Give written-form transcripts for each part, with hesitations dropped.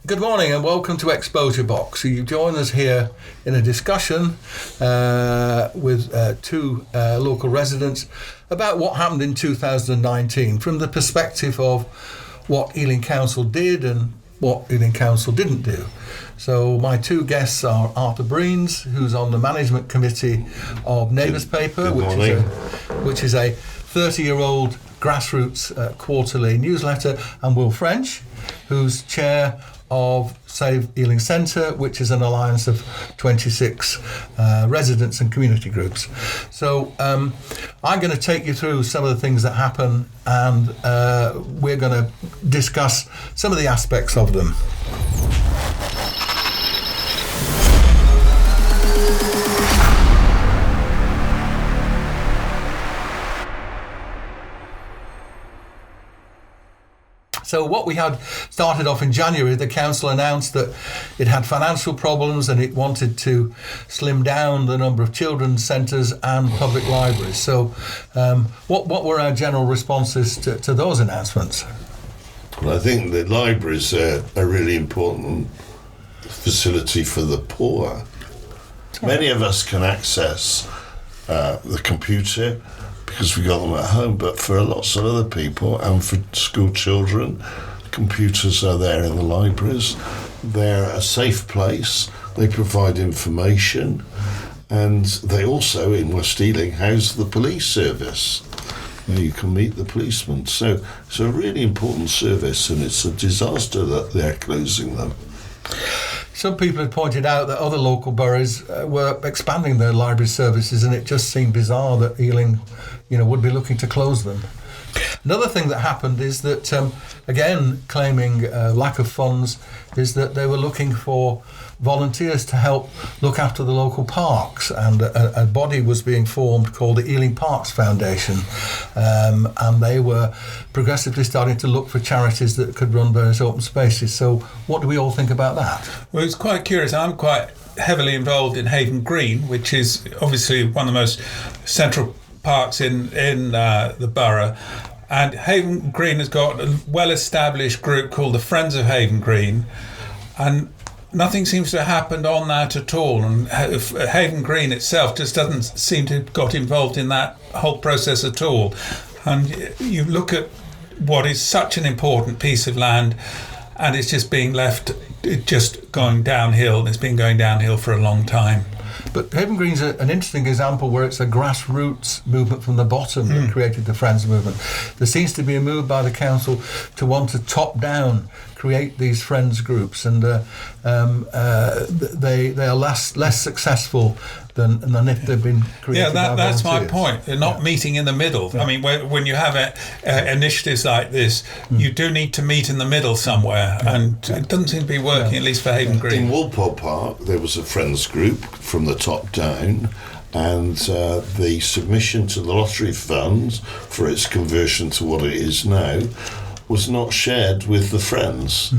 Good morning and welcome to Exposure Box. You join us here in a discussion with two local residents about what happened in 2019 from the perspective of what Ealing Council did and what Ealing Council didn't do. So my two guests are Arthur Breens, who's on the management committee of Neighbours Paper, which is a 30-year-old grassroots quarterly newsletter, and Will French, who's chair of Save Ealing Centre, which is an alliance of 26 residents and community groups. So I'm going to take you through some of the things that happen, and we're going to discuss some of the aspects of them. So what we had started off in January, the council announced that it had financial problems and it wanted to slim down the number of children's centres and public libraries. So what were our general responses to those announcements? Well, I think the libraries are a really important facility for the poor. Many of us can access the computer because we got them at home, but for lots of other people and for school children, computers are there in the libraries. They're a safe place, they provide information, and they also, in West Ealing, house the police service. You can meet the policemen. So it's a really important service, and it's a disaster that they're closing them. Some people have pointed out that other local boroughs were expanding their library services, and it just seemed bizarre that Ealing, would be looking to close them. Another thing that happened is that, again, claiming lack of funds, is that they were looking for volunteers to help look after the local parks, and a body was being formed called the Ealing Parks Foundation, and they were progressively starting to look for charities that could run various open spaces. So what do we all think about that? Well, it's quite curious. I'm quite heavily involved in Haven Green, which is obviously one of the most central parks in the borough. And Haven Green has got a well-established group called the Friends of Haven Green, and nothing seems to have happened on that at all. And Haven Green itself just doesn't seem to have got involved in that whole process at all. And you look at what is such an important piece of land, and it's just being left, just going downhill, and it's been going downhill for a long time. But Haven Green's an interesting example where it's a grassroots movement from the bottom that created the Friends movement. There seems to be a move by the council to want to top-down create these Friends groups, and they are less successul than if they've been created. Yeah, that's my volunteers. point. They're not meeting in the middle. Yeah. I mean, when you have initiatives like this, you do need to meet in the middle somewhere, and it doesn't seem to be working, at least for Haven Green. In Walpole Park, there was a Friends group from the top down, and the submission to the lottery fund for its conversion to what it is now was not shared with the Friends.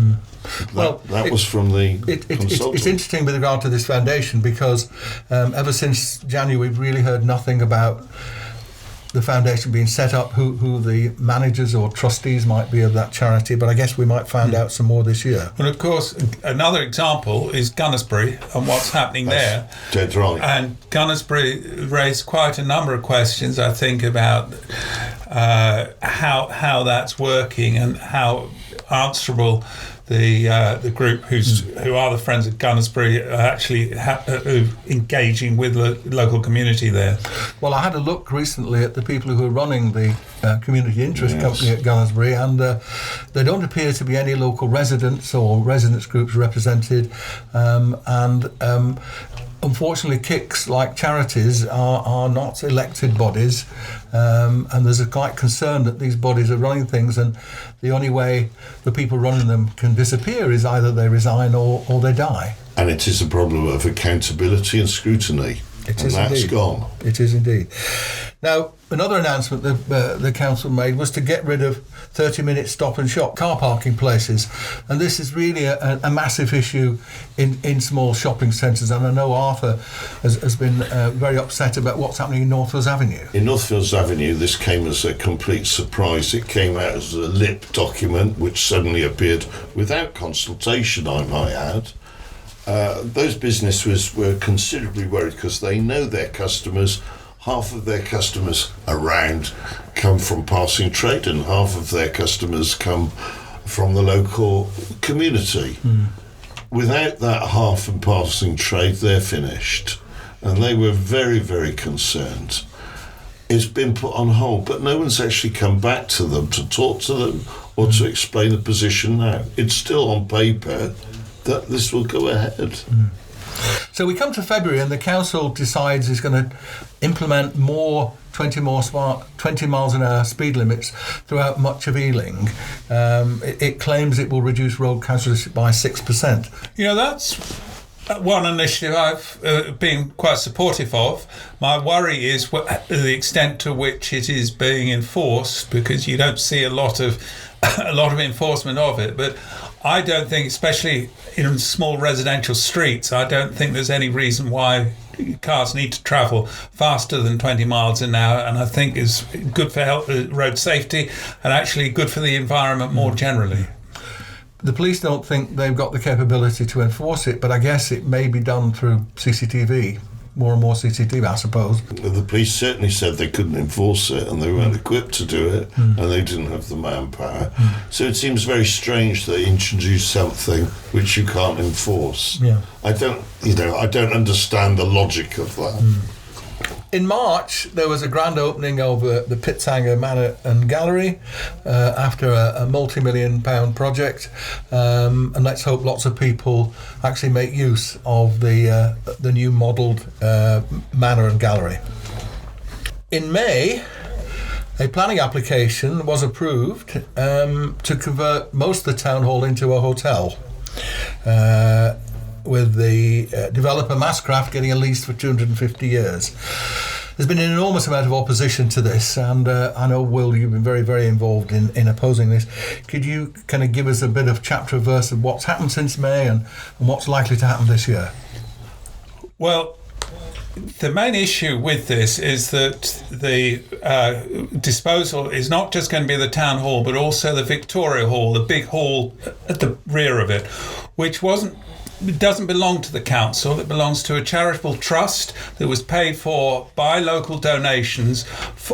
That was from the consultant. It's interesting with regard to this foundation because ever since January we've really heard nothing about the foundation being set up, who the managers or trustees might be of that charity, but I guess we might find out some more this year. Well, of course, another example is Gunnersbury and what's happening there. Dead right. And Gunnersbury raised quite a number of questions, I think, about how that's working and how answerable the group who are the Friends of Gunnersbury are actually engaging with the local community there. Well, I had a look recently at the people who are running the community interest company at Gunnersbury, and there don't appear to be any local residents or residents groups represented, and unfortunately, KICs, like charities, are not elected bodies, and there's a quite concern that these bodies are running things, and the only way the people running them can disappear is either they resign or they die. And it is a problem of accountability and scrutiny. It and is that's indeed. gone. It is indeed. Now, another announcement the council made was to get rid of 30-minute stop and shop car parking places, and this is really a massive issue in small shopping centres. And I know Arthur has been very upset about what's happening in Northfields Avenue. In Northfields Avenue, this came as a complete surprise. It came out as a LIP document which suddenly appeared without consultation, I might add. Those businesses were considerably worried because they know their customers. Half of their customers around come from passing trade, and half of their customers come from the local community. Without that half and passing trade, they're finished. And they were very, very concerned. It's been put on hold, but no one's actually come back to them to talk to them or to explain the position now. It's still on paper that this will go ahead. So we come to February and the council decides it's going to implement 20 miles an hour speed limits throughout much of Ealing. It claims it will reduce road casualties by 6%. You know, that's one initiative I've been quite supportive of. My worry is the extent to which it is being enforced, because you don't see a lot of enforcement of it. But I don't think, especially in small residential streets, I don't think there's any reason why cars need to travel faster than 20 miles an hour, and I think is good for road safety and actually good for the environment more generally. The police don't think they've got the capability to enforce it, but I guess it may be done through CCTV. More and more CCTV, I suppose. The police certainly said they couldn't enforce it and they weren't equipped to do it, and they didn't have the manpower. So it seems very strange they introduced something which you can't enforce. Yeah. I don't understand the logic of that. In March, there was a grand opening of the Pitsanger Manor and Gallery after a multi-million pound project, and let's hope lots of people actually make use of the new modelled Manor and Gallery. In May, a planning application was approved to convert most of the town hall into a hotel, with the developer Masscraft getting a lease for 250 years. There's been an enormous amount of opposition to this, and I know, Will, you've been very, very involved in opposing this. Could you kind of give us a bit of chapter and verse of what's happened since May and what's likely to happen this year? Well, the main issue with this is that the disposal is not just going to be the town hall, but also the Victoria Hall, the big hall at the rear of it, which doesn't belong to the council. It belongs to a charitable trust that was paid for by local donations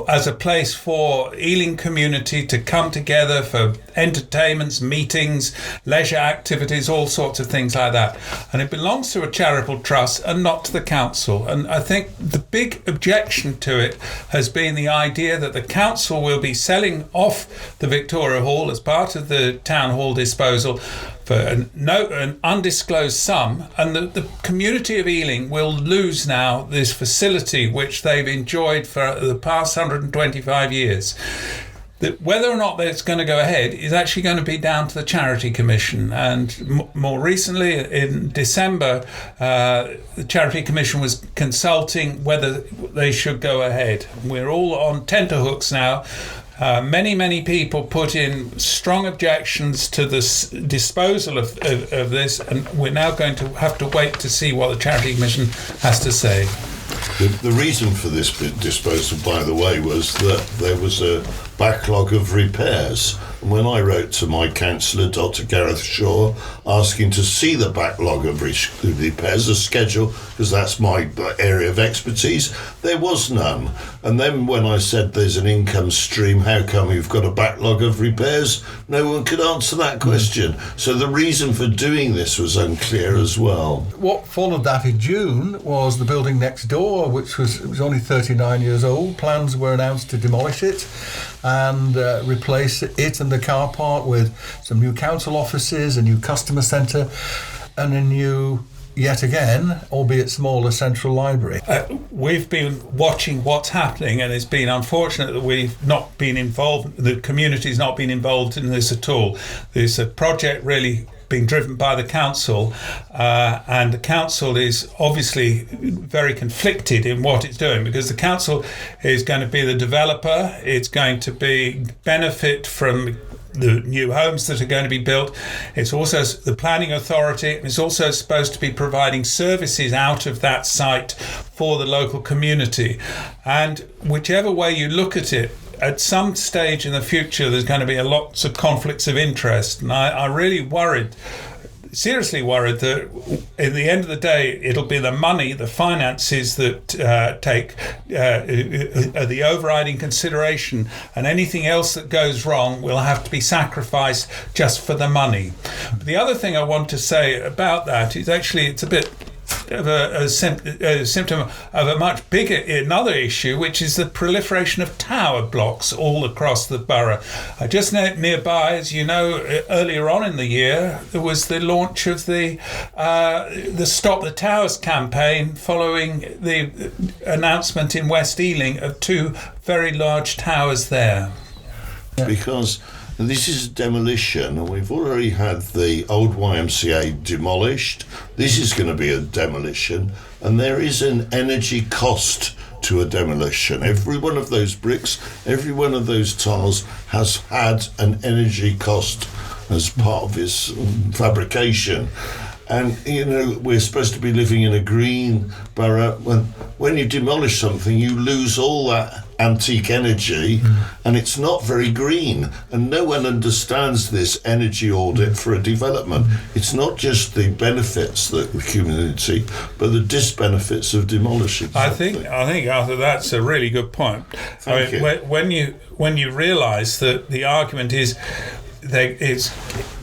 as a place for Ealing community to come together for entertainments, meetings, leisure activities, all sorts of things like that. And it belongs to a charitable trust and not to the council. And I think the big objection to it has been the idea that the council will be selling off the Victoria Hall as part of the town hall disposal for an undisclosed sum, and the community of Ealing will lose now this facility which they've enjoyed for the past 125 years. Whether or not it's going to go ahead is actually going to be down to the Charity Commission. And more recently, in December, the Charity Commission was consulting whether they should go ahead. We're all on tenterhooks now. Many people put in strong objections to the disposal of this, and we're now going to have to wait to see what the Charity Commission has to say. The reason for this disposal, by the way, was that there was a backlog of repairs. And when I wrote to my councillor, Dr. Gareth Shaw, asking to see the backlog of repairs, a schedule, because that's my area of expertise, there was none. And then when I said there's an income stream, how come you've got a backlog of repairs? No one could answer that question. So the reason for doing this was unclear as well. What followed that in June was the building next door, which was only 39 years old. Plans were announced to demolish it and replace it and the car park with some new council offices, a new customer centre, and a new, yet again, albeit smaller, central library. We've been watching what's happening, and it's been unfortunate that we've not been involved, the community's not been involved in this at all. There's a project really being driven by the council, and the council is obviously very conflicted in what it's doing, because the council is going to be the developer, it's going to be benefit from the new homes that are going to be built. It's also the planning authority, and it's also supposed to be providing services out of that site for the local community. And whichever way you look at it, at some stage in the future there's going to be lots of conflicts of interest, and I really seriously worried that in the end of the day it'll be the money, the finances that are the overriding consideration, and anything else that goes wrong will have to be sacrificed just for the money. But the other thing I want to say about that is actually it's a bit of a symptom of a much bigger another issue, which is the proliferation of tower blocks all across the borough. Just nearby, as you know, earlier on in the year there was the launch of the Stop the Towers campaign, following the announcement in West Ealing of 2 very large towers there. Because this is demolition, and we've already had the old YMCA demolished. This is going to be a demolition, and there is an energy cost to a demolition. Every one of those bricks, every one of those tiles has had an energy cost as part of its fabrication. And, you know, we're supposed to be living in a green borough. When you demolish something, you lose all that antique energy, and it's not very green. And no one understands this energy audit for a development. It's not just the benefits that the community, but the disbenefits of demolishing something. I think, Arthur, that's a really good point. Thank you. When you realise that the argument is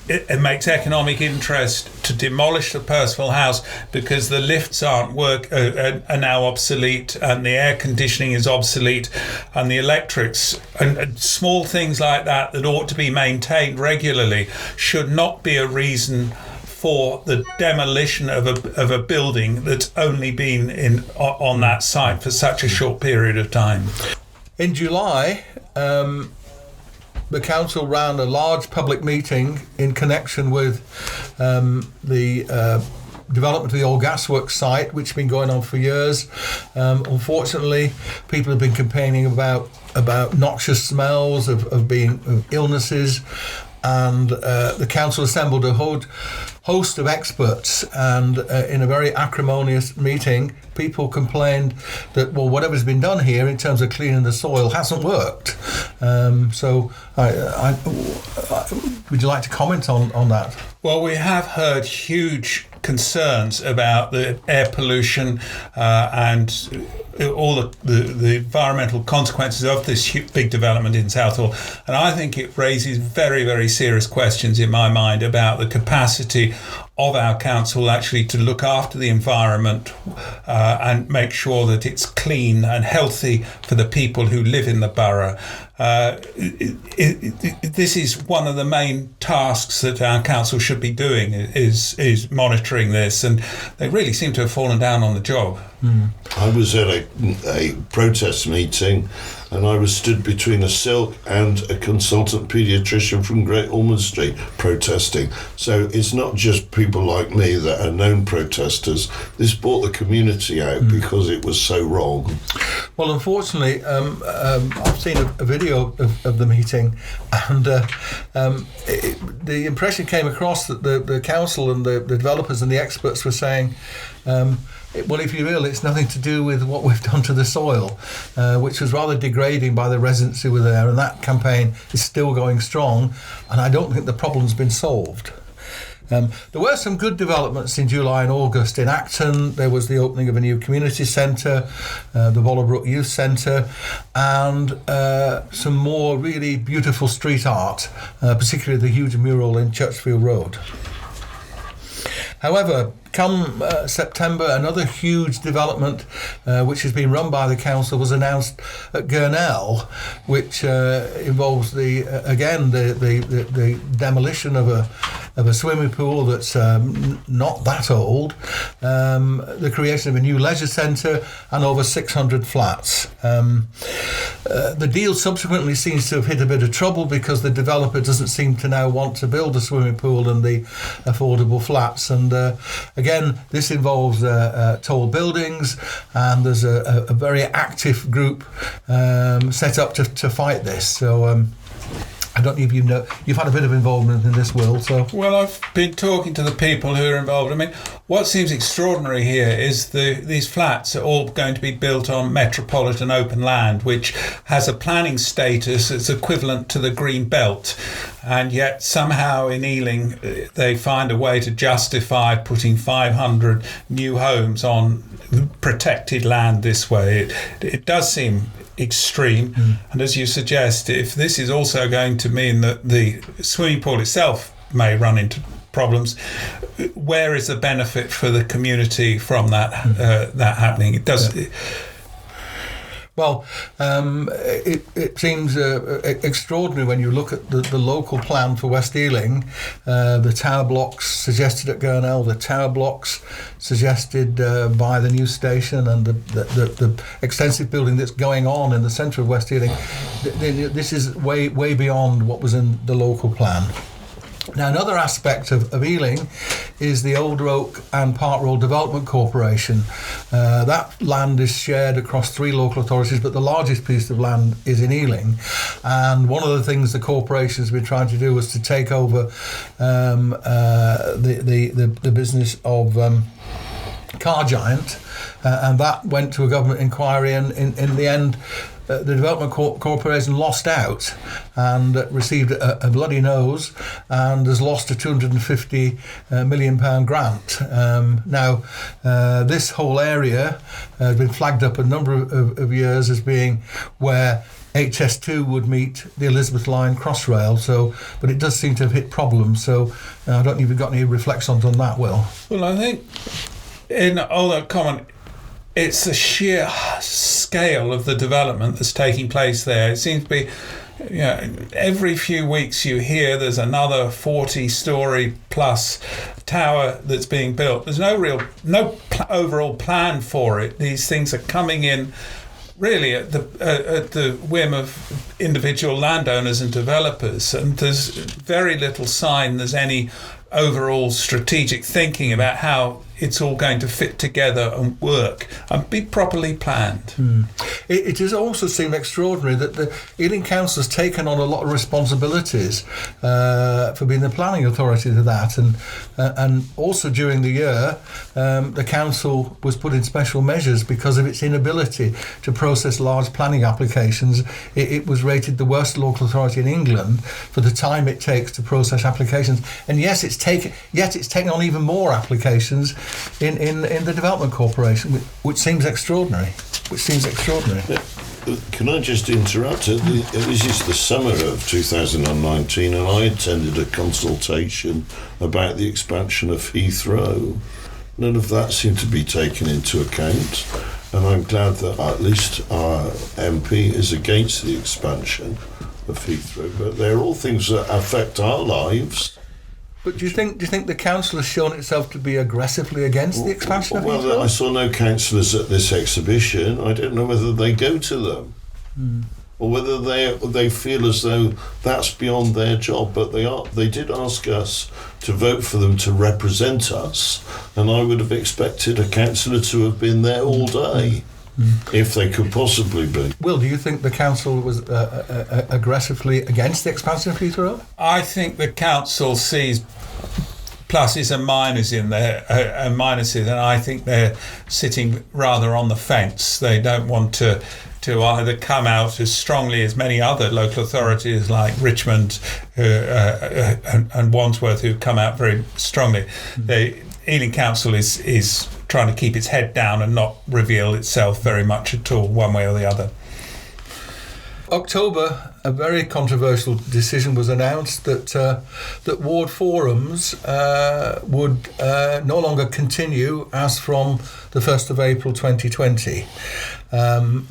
it makes economic interest to demolish the Percival House because the lifts are now obsolete, and the air conditioning is obsolete, and the electrics and small things like that ought to be maintained regularly should not be a reason for the demolition of a building that's only been on that site for such a short period of time. In July, the council ran a large public meeting in connection with the development of the old gasworks site, which has been going on for years. Unfortunately, people have been complaining about noxious smells, of illnesses, and the council assembled a host of experts, and in a very acrimonious meeting, people complained that, well, whatever's been done here in terms of cleaning the soil hasn't worked. So would you like to comment on that? Well, we have heard huge concerns about the air pollution and all the environmental consequences of this big development in Southall, and I think it raises very, very serious questions in my mind about the capacity of our council actually to look after the environment and make sure that it's clean and healthy for the people who live in the borough. This is one of the main tasks that our council should be doing, is monitoring this, and they really seem to have fallen down on the job. I was at a protest meeting, and I was stood between a silk and a consultant paediatrician from Great Ormond Street protesting. So it's not just people like me that are known protesters. This brought the community out because it was so wrong. Well, unfortunately, I've seen a video of the meeting, and the impression came across that the council and the developers and the experts were saying, well, if you will, it's nothing to do with what we've done to the soil, which was rather degrading by the residents who were there, and that campaign is still going strong, and I don't think the problem's been solved. There were some good developments in July and August. In Acton, there was the opening of a new community centre, the Bollebrook Youth Centre, and some more really beautiful street art, particularly the huge mural in Churchfield Road. However, come September, another huge development which has been run by the council was announced at Gurnell, which involves the demolition of of a swimming pool that's not that old, the creation of a new leisure centre, and over 600 flats. The deal subsequently seems to have hit a bit of trouble because the developer doesn't seem to now want to build a swimming pool and the affordable flats. And again, this involves tall buildings, and there's a very active group set up to fight this. So I don't know if you know, you've had a bit of involvement in this, Will. So well, I've been talking to the people who are involved. I mean, what seems extraordinary here is these flats are all going to be built on metropolitan open land, which has a planning status that's equivalent to the green belt, and yet somehow in Ealing they find a way to justify putting 500 new homes on protected land this way. It does seem extreme. And as you suggest, if this is also going to mean that the swimming pool itself may run into problems, where is the benefit for the community from that happening? It does. Yeah. Well, it seems extraordinary when you look at the local plan for West Ealing. The tower blocks suggested at Gurnell, the tower blocks suggested by the new station, and the extensive building that's going on in the centre of West Ealing. This is way beyond what was in the local plan. Now, another aspect of Ealing is the Older Oak and Park Road Development Corporation. That land is shared across 3 local authorities, but the largest piece of land is in Ealing. And one of the things the corporation has been trying to do was to take over the business of Car Giant, and that went to a government inquiry, and in the end, the Development Corporation lost out and received a bloody nose, and has lost a £250 million grant. Now, this whole area has been flagged up a number of years as being where HS2 would meet the Elizabeth Line Crossrail, but it does seem to have hit problems. So I don't know if you've got any reflections on that, Will. Well, I think in Old Oak Common, it's the sheer scale of the development that's taking place there. It seems to be, every few weeks you hear there's another 40-storey plus tower that's being built. There's no overall plan for it. These things are coming in really at the whim of individual landowners and developers, and there's very little sign there's any overall strategic thinking about how it's all going to fit together and work and be properly planned. It does also seem extraordinary that the Ealing Council has taken on a lot of responsibilities for being the planning authority to that, and also during the year the council was put in special measures because of its inability to process large planning applications. It was rated the worst local authority in England for the time it takes to process applications, and yet it's taken on even more applications in the Development Corporation, which seems extraordinary. Can I just interrupt? This is the summer of 2019, and I attended a consultation about the expansion of Heathrow. None of that seemed to be taken into account, and I'm glad that at least our MP is against the expansion of Heathrow. But they're all things that affect our lives. But do you think the council has shown itself to be aggressively against the expansion of Heathrow? Well, I saw no councillors at this exhibition. I don't know whether they go to them, or whether they feel as though that's beyond their job. But they did ask us to vote for them to represent us, and I would have expected a councillor to have been there all day. If they could possibly be. Will, do you think the council was aggressively against the expansion of Heathrow? I think the council sees pluses and minuses in there, and I think they're sitting rather on the fence. They don't want to either come out as strongly as many other local authorities like Richmond and Wandsworth, who come out very strongly. The Ealing Council is trying to keep its head down and not reveal itself very much at all, one way or the other. October, a very controversial decision was announced that ward forums would no longer continue as from the 1st of April 2020.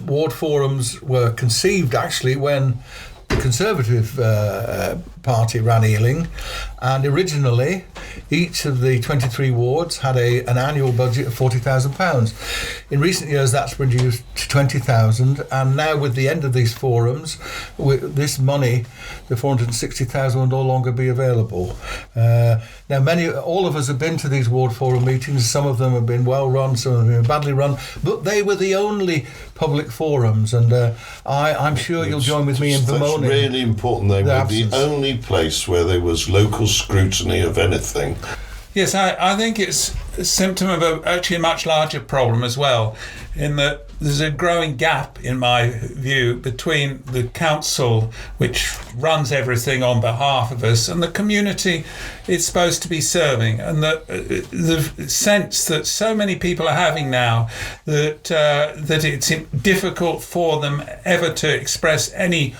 Ward forums were conceived actually when the Conservative party ran Ealing, and originally each of the 23 wards had an annual budget of £40,000. In recent years that's reduced to 20,000, and now with the end of these forums, this money, the 460,000, will no longer be available. Now all of us have been to these ward forum meetings. Some of them have been well run, some of them have been badly run, but they were the only public forums, and I'm sure you'll join with me in bemoaning. That's really important. They were the only place where there was local scrutiny of anything. Yes, I think it's a symptom of actually a much larger problem as well, in that there's a growing gap, in my view, between the council, which runs everything on behalf of us, and the community it's supposed to be serving. And the sense that so many people are having now that it's difficult for them ever to express any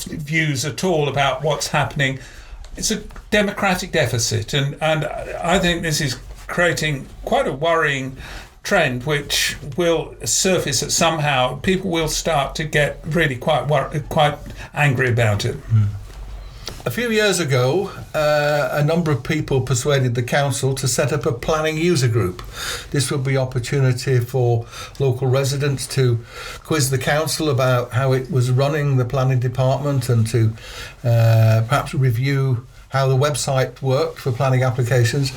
views at all about what's happening. It's a democratic deficit, and I think this is creating quite a worrying trend, which will surface that somehow people will start to get really quite angry about it. A few years ago, a number of people persuaded the council to set up a planning user group. This would be opportunity for local residents to quiz the council about how it was running the planning department, and to perhaps review how the website worked for planning applications.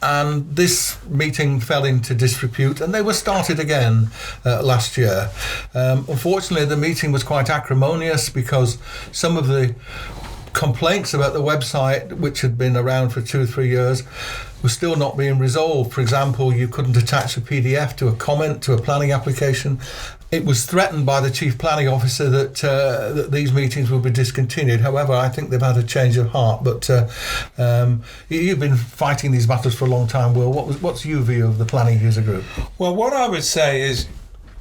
And this meeting fell into disrepute, and they were started again last year. Unfortunately, the meeting was quite acrimonious because some of the complaints about the website, which had been around for 2 or 3 years, were still not being resolved. For example, you couldn't attach a PDF to a comment to a planning application. It was threatened by the Chief Planning Officer that these meetings will be discontinued. However, I think they've had a change of heart. But you've been fighting these matters for a long time, Will. What's your view of the planning user group? Well, what I would say is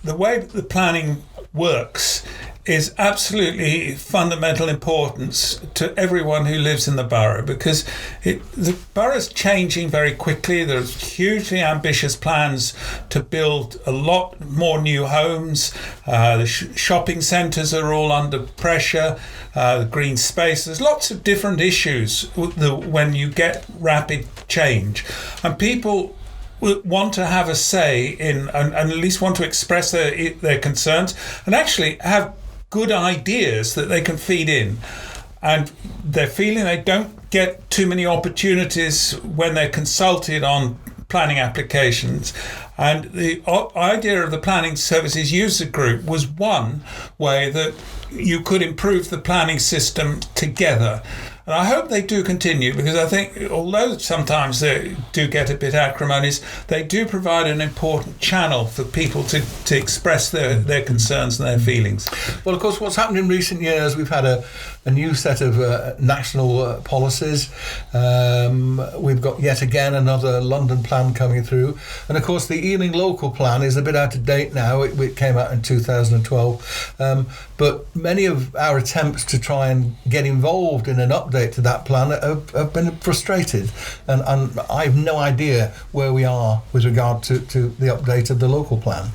the way the planning works is absolutely fundamental importance to everyone who lives in the borough, because the borough's changing very quickly. There's hugely ambitious plans to build a lot more new homes. The shopping centres are all under pressure. The green space. There's lots of different issues when you get rapid change, and people want to have a say in, and at least want to express their concerns, and actually have good ideas that they can feed in. And they're feeling they don't get too many opportunities when they're consulted on planning applications. And the idea of the Planning Services User Group was one way that you could improve the planning system together. And I hope they do continue, because I think, although sometimes they do get a bit acrimonious, they do provide an important channel for people to express their concerns and their feelings. Well, of course, what's happened in recent years, we've had a new set of national policies. We've got yet again another London plan coming through. And of course, the Ealing local plan is a bit out of date now. It came out in 2012. But many of our attempts to try and get involved in an update to that plan have been frustrated, and I have no idea where we are with regard to the update of the local plan.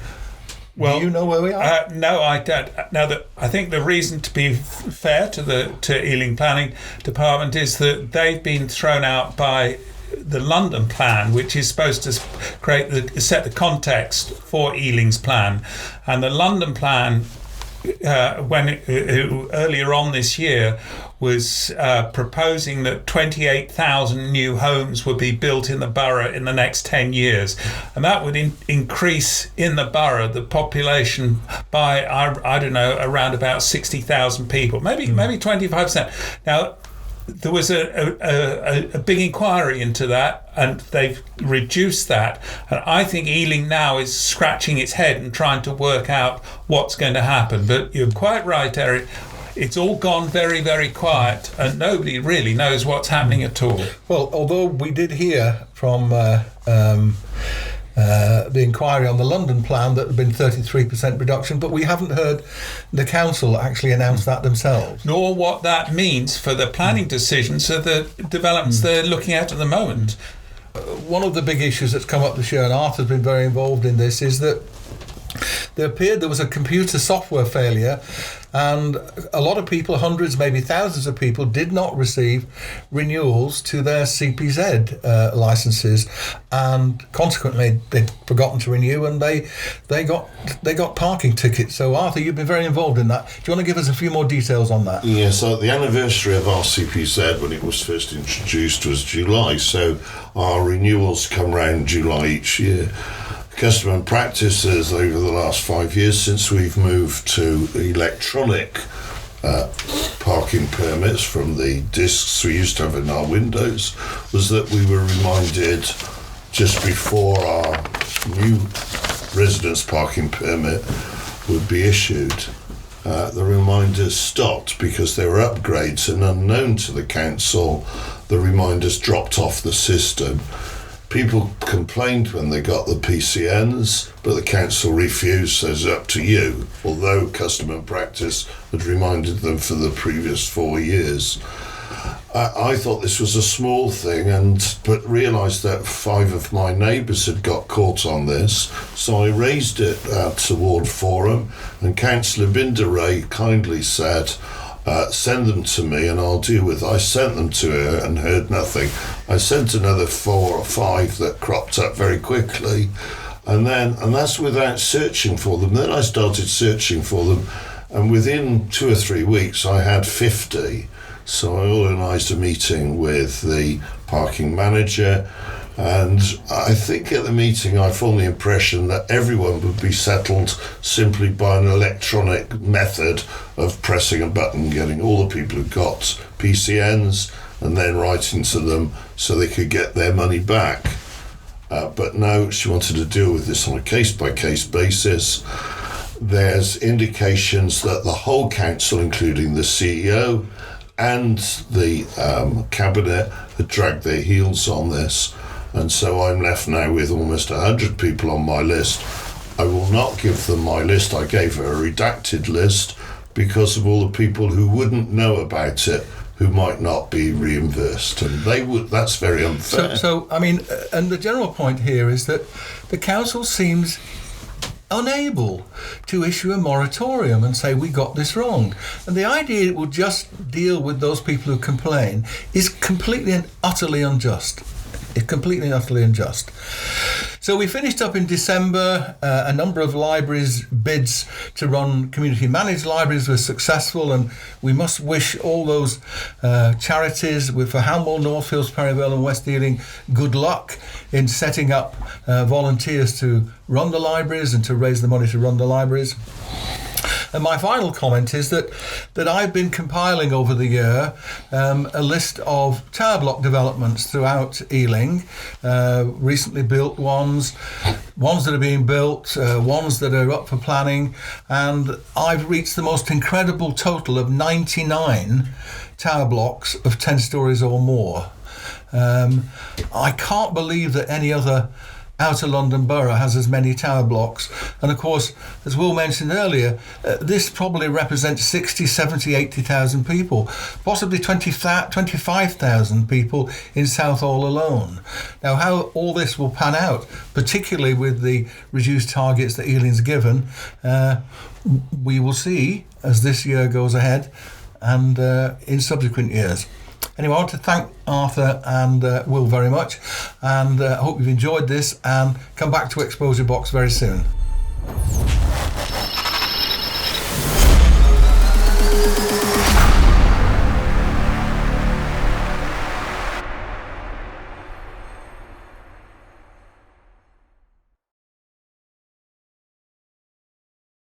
Well, do you know where we are? No, I don't. Now, I think the reason, to be fair to Ealing Planning Department, is that they've been thrown out by the London plan, which is supposed to set the context for Ealing's plan, and the London plan, earlier on this year, was proposing that 28,000 new homes would be built in the borough in the next 10 years. And that would increase in the borough the population by, I don't know, around about 60,000 people, maybe 25%. Now, there was a big inquiry into that, and they've reduced that. And I think Ealing now is scratching its head and trying to work out what's going to happen. But you're quite right, Eric. It's all gone very, very quiet, and nobody really knows what's happening at all. Well, although we did hear from the inquiry on the London plan that there had been 33% reduction, but we haven't heard the council actually announce that themselves. Nor what that means for the planning decisions of the developments they're looking at the moment. One of the big issues that's come up this year, and Arthur's been very involved in this, is that there appeared there was a computer software failure, and a lot of people, hundreds, maybe thousands of people, did not receive renewals to their CPZ licenses, and consequently they'd forgotten to renew, and they got parking tickets. So Arthur, you've been very involved in that. Do you want to give us a few more details on that? Yeah, so the anniversary of our CPZ when it was first introduced was July, so our renewals come round July each year. Custom and practices over the last 5 years since we've moved to electronic parking permits from the discs we used to have in our windows was that we were reminded just before our new residence parking permit would be issued. The reminders stopped because they were upgrades, and unknown to the council, the reminders dropped off the system. People complained when they got the PCNs, but the council refused, says up to you, although custom and practice had reminded them for the previous 4 years. I thought this was a small thing, but realised that 5 of my neighbours had got caught on this, so I raised it to Ward Forum, and Councillor Binder Ray kindly said, send them to me and I'll deal with it. I sent them to her and heard nothing. I sent another 4 or 5 that cropped up very quickly, and that's without searching for them. Then I started searching for them, and within 2 or 3 weeks I had 50. So I organised a meeting with the parking manager, and I think at the meeting I formed the impression that everyone would be settled simply by an electronic method of pressing a button, getting all the people who got PCNs and then writing to them so they could get their money back. But no, she wanted to deal with this on a case-by-case basis. There's indications that the whole council, including the CEO and the cabinet, had dragged their heels on this, and so I'm left now with almost 100 people on my list. I will not give them my list. I gave her a redacted list because of all the people who wouldn't know about it, who might not be reimbursed, and they would. That's very unfair. So I mean, and the general point here is that the council seems unable to issue a moratorium and say we got this wrong, and the idea it will just deal with those people who complain is completely and utterly unjust. It's completely and utterly unjust. So we finished up in December. A number of libraries' bids to run community managed libraries were successful, and we must wish all those charities for Hamwell, Northfields, Perivale and West Ealing good luck in setting up volunteers to run the libraries and to raise the money to run the libraries. And my final comment is that I've been compiling over the year a list of tower block developments throughout Ealing, recently built ones that are being built, ones that are up for planning, and I've reached the most incredible total of 99 tower blocks of 10 stories or more. I can't believe that any other Outer London borough has as many tower blocks, and of course, as Will mentioned earlier, this probably represents 60, 70, 80,000 people, possibly 25,000 people in Southall alone. Now, how all this will pan out, particularly with the reduced targets that Ealing's given, we will see as this year goes ahead and in subsequent years. Anyway, I want to thank Arthur and Will very much, and I hope you've enjoyed this, and come back to Exposure Box very soon.